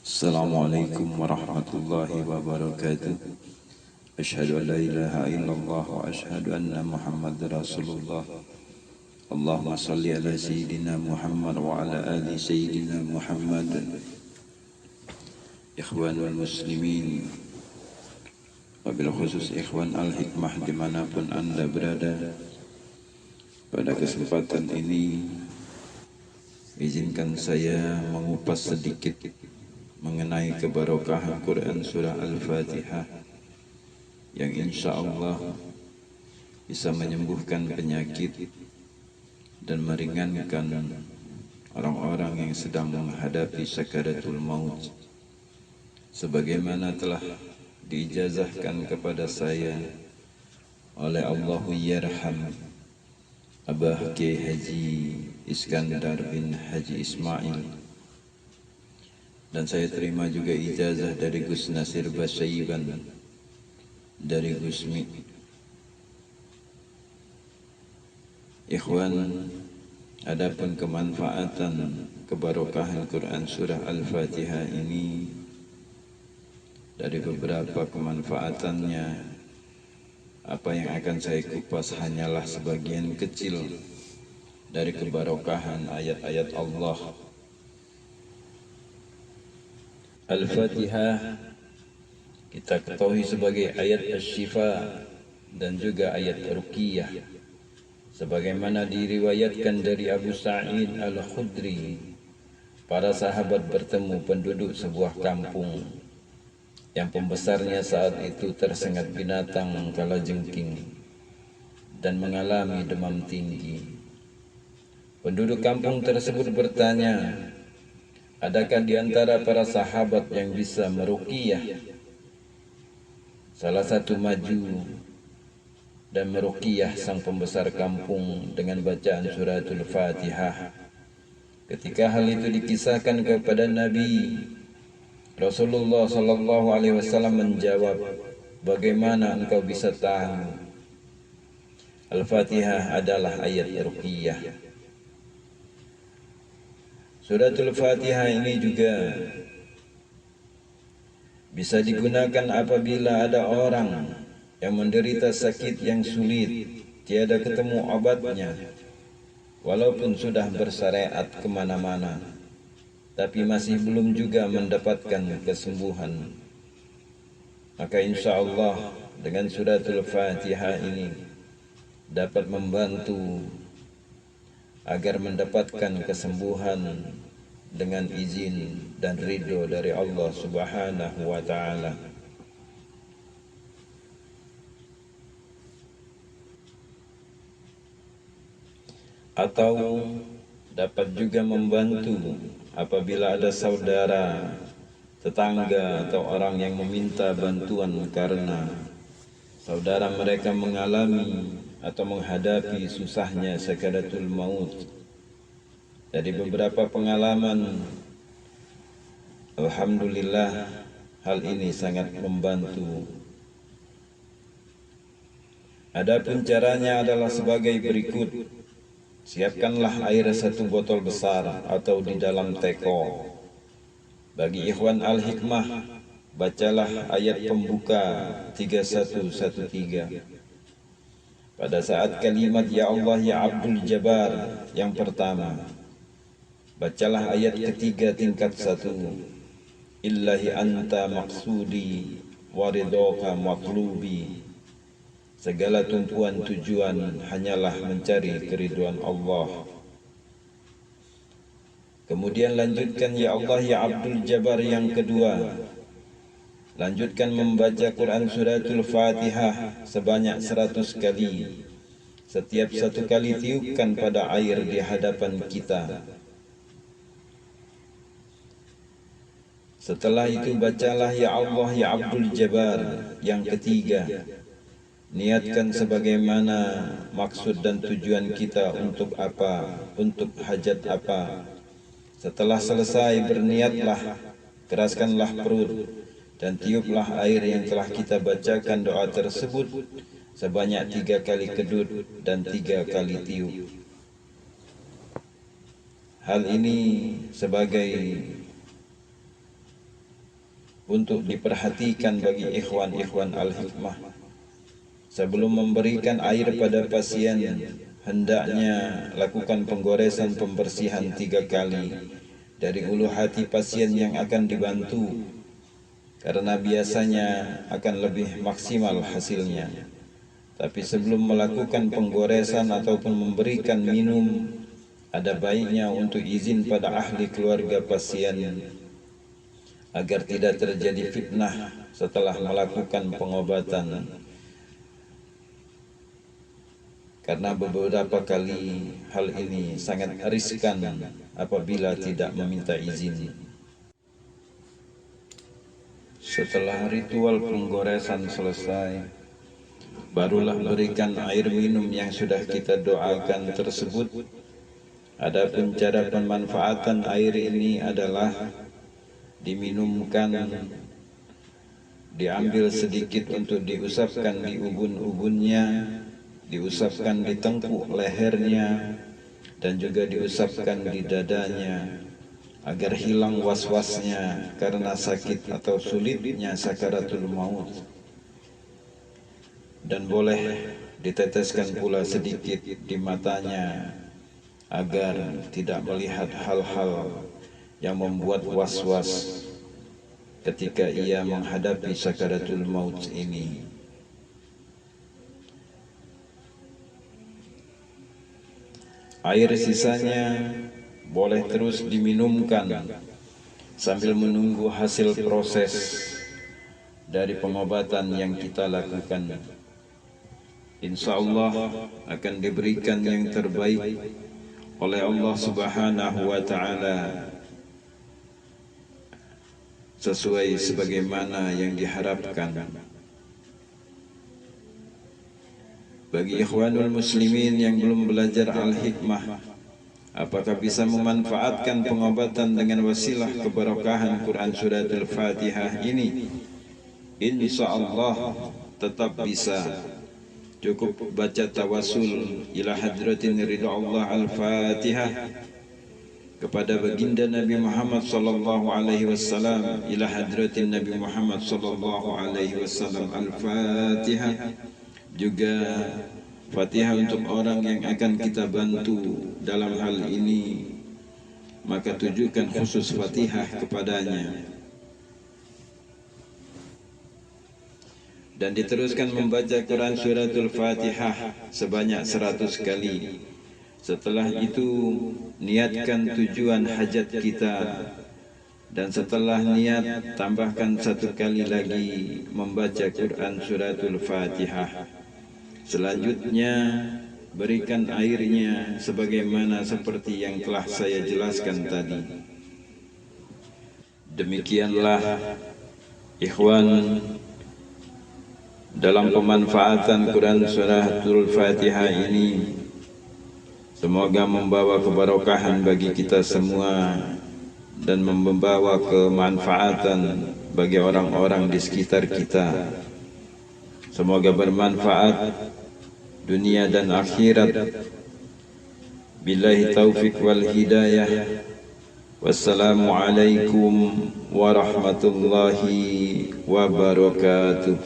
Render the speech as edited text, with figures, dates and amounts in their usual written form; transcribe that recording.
Assalamualaikum warahmatullahi wabarakatuh. Asyhadu an la ilaha illallah wa asyhadu anna Muhammadar Rasulullah. Allahumma salli ala sayyidina Muhammad wa ala ali sayyidina Muhammad. Ikhwanul muslimin, wabil khusus ikhwan al-hikmah dimanapun anda berada, pada kesempatan ini izinkan saya mengupas sedikit mengenai keberkahan Quran Surah Al-Fatihah yang insya Allah bisa menyembuhkan penyakit dan meringankan orang-orang yang sedang menghadapi sakaratul maut, sebagaimana telah diijazahkan kepada saya oleh Allahu Yarham Abah Kiai Haji Iskandar bin Haji Ismail, dan saya terima juga ijazah dari Gus Nasir Basaiban, dari Gusmi. Ikhwan, adapun kemanfaatan keberkahan Quran Surah Al-Fatihah ini, dari beberapa kemanfaatannya, apa yang akan saya kupas hanyalah sebagian kecil dari keberkahan ayat-ayat Allah. Al-Fatihah kita ketahui sebagai ayat asy-syifa dan juga ayat ruqyah, sebagaimana diriwayatkan dari Abu Sa'id Al-Khudri. Para sahabat bertemu penduduk sebuah kampung yang pembesarnya saat itu tersengat binatang kalajengking dan mengalami demam tinggi. Penduduk kampung tersebut bertanya, adakah di antara para sahabat yang bisa meruqyah? Salah satu maju dan meruqyah sang pembesar kampung dengan bacaan suratul Fatihah. Ketika hal itu dikisahkan kepada Nabi, Rasulullah SAW menjawab, bagaimana engkau bisa tahu? Al-Fatihah adalah ayat ruqyah. Suratul Fatihah ini juga bisa digunakan apabila ada orang yang menderita sakit yang sulit, tiada ketemu obatnya, walaupun sudah bersyariat kemana-mana, tapi masih belum juga mendapatkan kesembuhan. Maka insya Allah dengan suratul Fatihah ini dapat membantu agar mendapatkan kesembuhan dengan izin dan ridho dari Allah Subhanahu wa ta'ala. Atau dapat juga membantu apabila ada saudara, tetangga atau orang yang meminta bantuan karena saudara mereka mengalami atau menghadapi susahnya sakaratul maut. Dari beberapa pengalaman, alhamdulillah hal ini sangat membantu. Adapun caranya adalah sebagai berikut. Siapkanlah air 1 botol besar atau di dalam teko. Bagi ikhwan al-hikmah, bacalah ayat pembuka 3113. Pada saat kalimat Ya Allah Ya Abdul Jabbar yang pertama, bacalah ayat ketiga tingkat 1. Illahi anta maksudi waridoka matlubi. Segala tumpuan tujuan hanyalah mencari keriduan Allah. Kemudian lanjutkan Ya Allah Ya Abdul Jabbar yang kedua. Lanjutkan membaca Quran suratul Fatihah sebanyak 100 kali. Setiap 1 kali tiupkan pada air di hadapan kita. Setelah itu bacalah Ya Allah Ya Abdul Jabbar yang ketiga. Niatkan sebagaimana maksud dan tujuan kita untuk apa, untuk hajat apa. Setelah selesai berniatlah, keraskanlah perut dan tiuplah air yang telah kita bacakan doa tersebut sebanyak 3 kali kedut dan 3 kali tiup. Hal ini sebagai untuk diperhatikan bagi ikhwan-ikhwan Al-Hikmah. Sebelum memberikan air pada pasien, hendaknya lakukan penggoresan pembersihan 3 kali dari ulu hati pasien yang akan dibantu, karena biasanya akan lebih maksimal hasilnya. Tapi sebelum melakukan penggoresan ataupun memberikan minum, ada baiknya untuk izin pada ahli keluarga pasien agar tidak terjadi fitnah setelah melakukan pengobatan. Karena beberapa kali hal ini sangat riskan apabila tidak meminta izin. Setelah ritual penggoresan selesai, barulah berikan air minum yang sudah kita doakan tersebut. Adapun cara pemanfaatan air ini adalah diminumkan, diambil sedikit untuk diusapkan di ubun-ubunnya, diusapkan di tengkuk lehernya, dan juga diusapkan di dadanya, agar hilang was-wasnya karena sakit atau sulitnya sakaratul maut. Dan boleh diteteskan pula sedikit di matanya agar tidak melihat hal-hal yang membuat was-was ketika ia menghadapi sakaratul maut ini. Air sisanya boleh terus diminumkan sambil menunggu hasil proses dari pengobatan yang kita lakukan. Insya Allah akan diberikan yang terbaik oleh Allah Subhanahu wa Ta'ala sesuai sebagaimana yang diharapkan. Bagi ikhwanul muslimin yang belum belajar Al-Hikmah, apakah bisa memanfaatkan pengobatan dengan wasilah keberkahan Quran Surat Al-Fatihah ini? Insya Allah tetap bisa. Cukup baca tawasul ila hadratin ridha Allah Al-Fatihah kepada baginda Nabi Muhammad sallallahu alaihi wasallam, ila hadratin Nabi Muhammad sallallahu alaihi wasallam Al-Fatihah. Juga Fatihah untuk orang yang akan kita bantu dalam hal ini, maka tujukan khusus Fatihah kepadanya. Dan diteruskan membaca Quran Suratul Fatihah sebanyak 100 kali. Setelah itu niatkan tujuan hajat kita, dan setelah niat tambahkan 1 kali lagi membaca Quran Suratul Fatihah. Selanjutnya berikan airnya sebagaimana seperti yang telah saya jelaskan tadi. Demikianlah ikhwan dalam pemanfaatan Quran Suratul Fatihah ini. Semoga membawa keberkahan bagi kita semua dan membawa kemanfaatan bagi orang-orang di sekitar kita. Semoga bermanfaat dunia dan akhirat. Billahi taufiq wal hidayah. Wassalamualaikum warahmatullahi wabarakatuh.